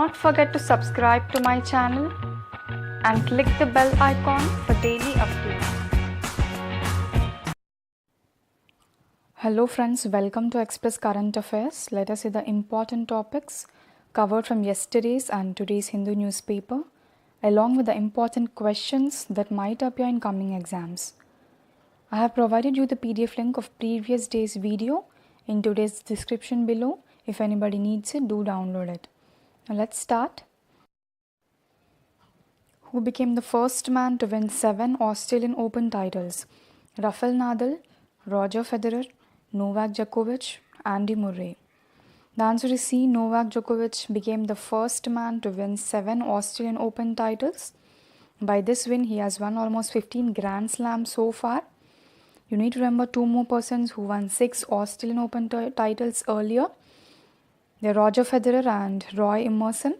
not forget to subscribe to my channel and click the bell icon for daily updates. Hello friends, welcome to Express Current Affairs. Let us see the important topics covered from yesterday's and today's Hindu newspaper, along with the important questions that might appear in coming exams. I have provided you the PDF link of previous day's video in today's description below. If anybody needs it, do download it. Now let's start. Who became the first man to win 7 Australian Open titles? Rafael Nadal, Roger Federer, Novak Djokovic, Andy Murray. The answer is C. Novak Djokovic became the first man to win 7 Australian Open titles. By this win, he has won almost 15 Grand Slams so far. You need to remember 2 more persons who won 6 Australian Open titles earlier. They're Roger Federer and Roy Emerson.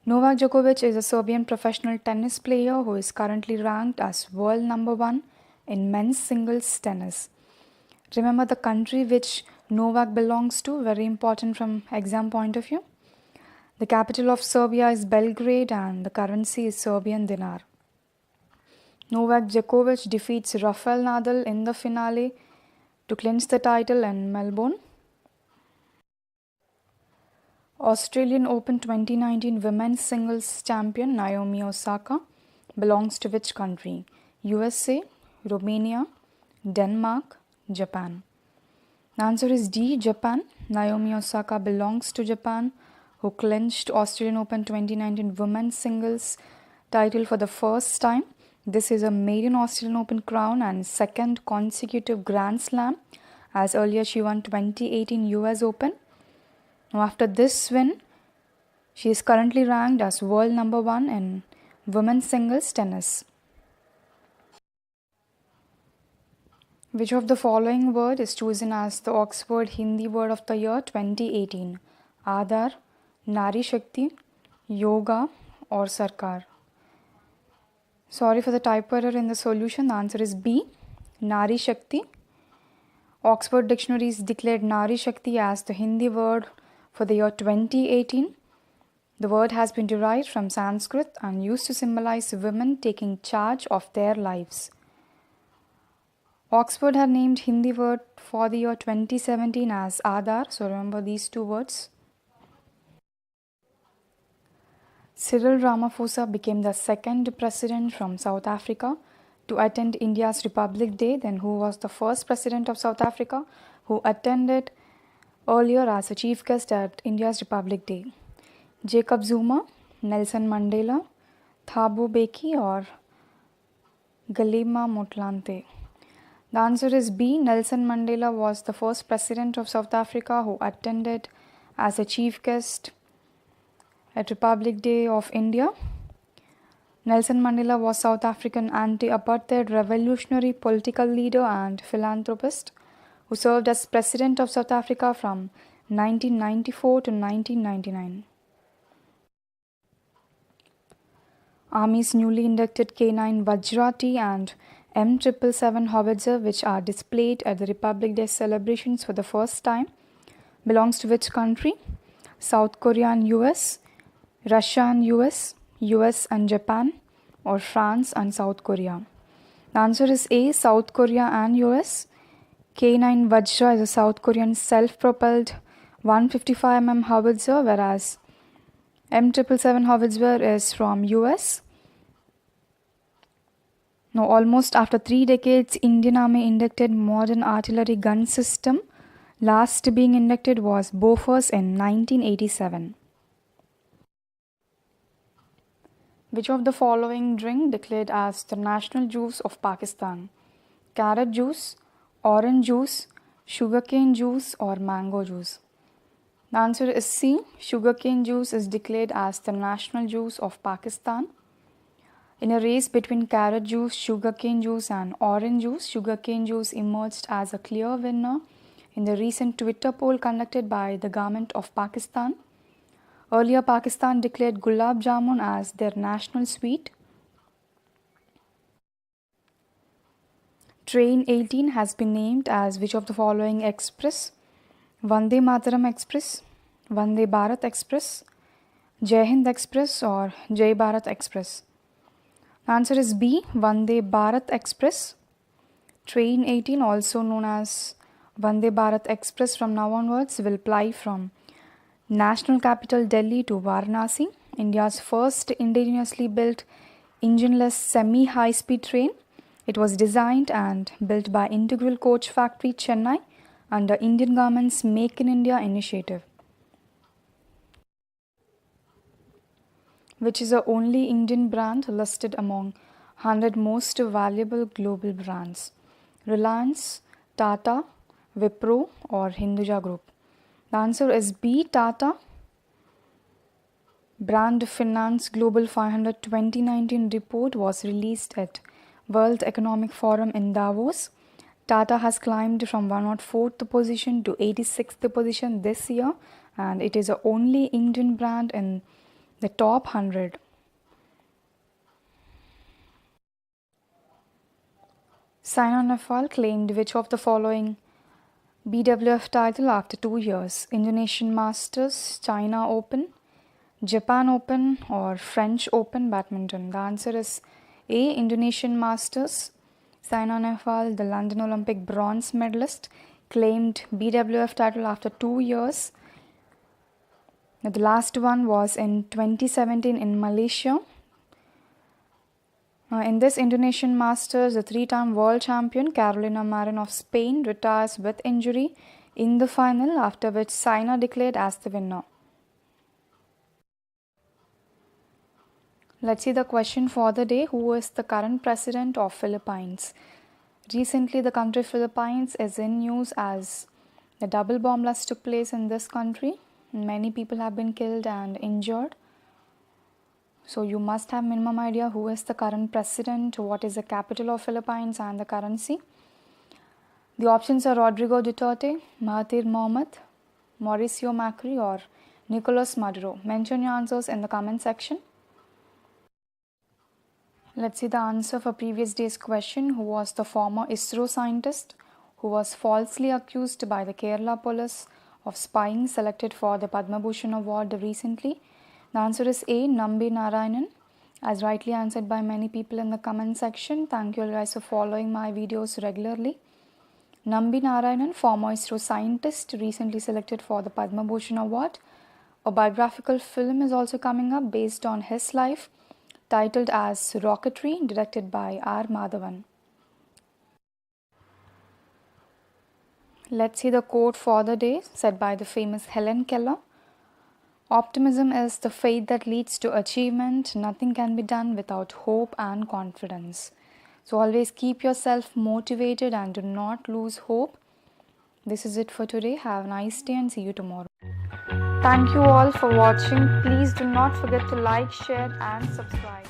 Novak Djokovic is a Serbian professional tennis player who is currently ranked as world number 1 in men's singles tennis. Remember the country which Novak belongs to, very important from exam point of view. The capital of Serbia is Belgrade and the currency is Serbian dinar. Novak Djokovic defeats Rafael Nadal in the finale to clinch the title in Melbourne. Australian Open 2019 Women's Singles Champion Naomi Osaka belongs to which country? USA, Romania, Denmark, Japan. The answer is D, Japan. Naomi Osaka belongs to Japan, who clinched Australian Open 2019 Women's Singles title for the first time. This is a maiden Australian Open crown and second consecutive Grand Slam, as earlier she won 2018 US Open. Now after this win, she is currently ranked as world number 1 in women's singles tennis. Which of the following word is chosen as the Oxford Hindi Word of the Year 2018? Aadhar, Nari Shakti, Yoga or Sarkar? Sorry for the typo error in the solution. The answer is B, Nari Shakti. Oxford Dictionaries declared Nari Shakti as the Hindi word for the year 2018. The word has been derived from Sanskrit and used to symbolize women taking charge of their lives. Oxford had named Hindi word for the year 2017 as Aadhar, so remember these 2 words. Cyril Ramaphosa became the second president from South Africa to attend India's Republic Day. Then who was the first president of South Africa who attended earlier as a chief guest at India's Republic Day? Jacob Zuma, Nelson Mandela, Thabo Mbeki or Galema Motlanthe? The answer is B. Nelson Mandela was the first president of South Africa who attended as a chief guest at Republic Day of India. Nelson Mandela was South African anti-apartheid revolutionary political leader and philanthropist who served as president of South Africa from 1994 to 1999. Army's newly inducted K9 Vajra-T and M777 howitzer, which are displayed at the Republic Day celebrations for the first time, belongs to which country? South Korea and US, Russia and US, US and Japan, or France and South Korea? The answer is A, South Korea and US. K9 Vajra is a South Korean self-propelled 155mm howitzer, whereas M777 howitzer is from US. Now, almost after 3 decades, Indian Army inducted modern artillery gun system. Last being inducted was Bofors in 1987. Which of the following drink declared as the national juice of Pakistan? Carrot juice, orange juice, sugarcane juice or mango juice? The answer is C. Sugarcane juice is declared as the national juice of Pakistan. In a race between carrot juice, sugarcane juice and orange juice, sugarcane juice emerged as a clear winner in the recent Twitter poll conducted by the government of Pakistan. Earlier, Pakistan declared gulab jamun as their national sweet. Train 18 has been named as which of the following express? Vande Mataram Express, Vande Bharat Express, Jai Hind Express or Jai Bharat Express? The answer is B, Vande Bharat Express. Train 18, also known as Vande Bharat Express from now onwards, will ply from national capital Delhi to Varanasi, India's first indigenously built engineless semi-high speed train. It was designed and built by Integral Coach Factory, Chennai, under Indian government's Make in India initiative. Which is the only Indian brand listed among 100 most valuable global brands? Reliance, Tata, Wipro or Hinduja Group? The answer is B, Tata. Brand Finance Global 500 2019 report was released at World Economic Forum in Davos. Tata has climbed from 104th position to 86th position this year, and it is the only Indian brand in the top 100. Saina Nehwal claimed which of the following BWF title after 2 years? Indonesian Masters, China Open, Japan Open or French Open badminton? The answer is A, Indonesian Masters. Saina Nehwal, the London Olympic bronze medalist, claimed BWF title after 2 years. The last one was in 2017 in Malaysia. In this Indonesian Masters, the 3-time world champion Carolina Marin of Spain retires with injury in the final, after which Saina declared as the winner. Let's see the question for the day. Who is the current president of Philippines? Recently, the country Philippines is in news as the double bomb blast took place in this country. Many people have been killed and injured. So you must have minimum idea who is the current president, what is the capital of Philippines and the currency. The options are Rodrigo Duterte, Mahathir Mohamad, Mauricio Macri or Nicolas Maduro. Mention your answers in the comment section. Let's see the answer for previous day's question. Who was the former ISRO scientist who was falsely accused by the Kerala police of spying, selected for the Padma Bhushan award recently? The answer is A, Nambi Narayanan, as rightly answered by many people in the comment section. Thank you all guys for following my videos regularly. Nambi Narayanan, former ISRO scientist, recently selected for the Padma Bhushan award. A biographical film is also coming up based on his life, titled as Rocketry, directed by R. Madhavan. Let's see the quote for the day, said by the famous Helen Keller. Optimism is the faith that leads to achievement. Nothing can be done without hope and confidence. So always keep yourself motivated and do not lose hope. This is it for today. Have a nice day and see you tomorrow. Thank you all for watching. Please do not forget to like, share and subscribe.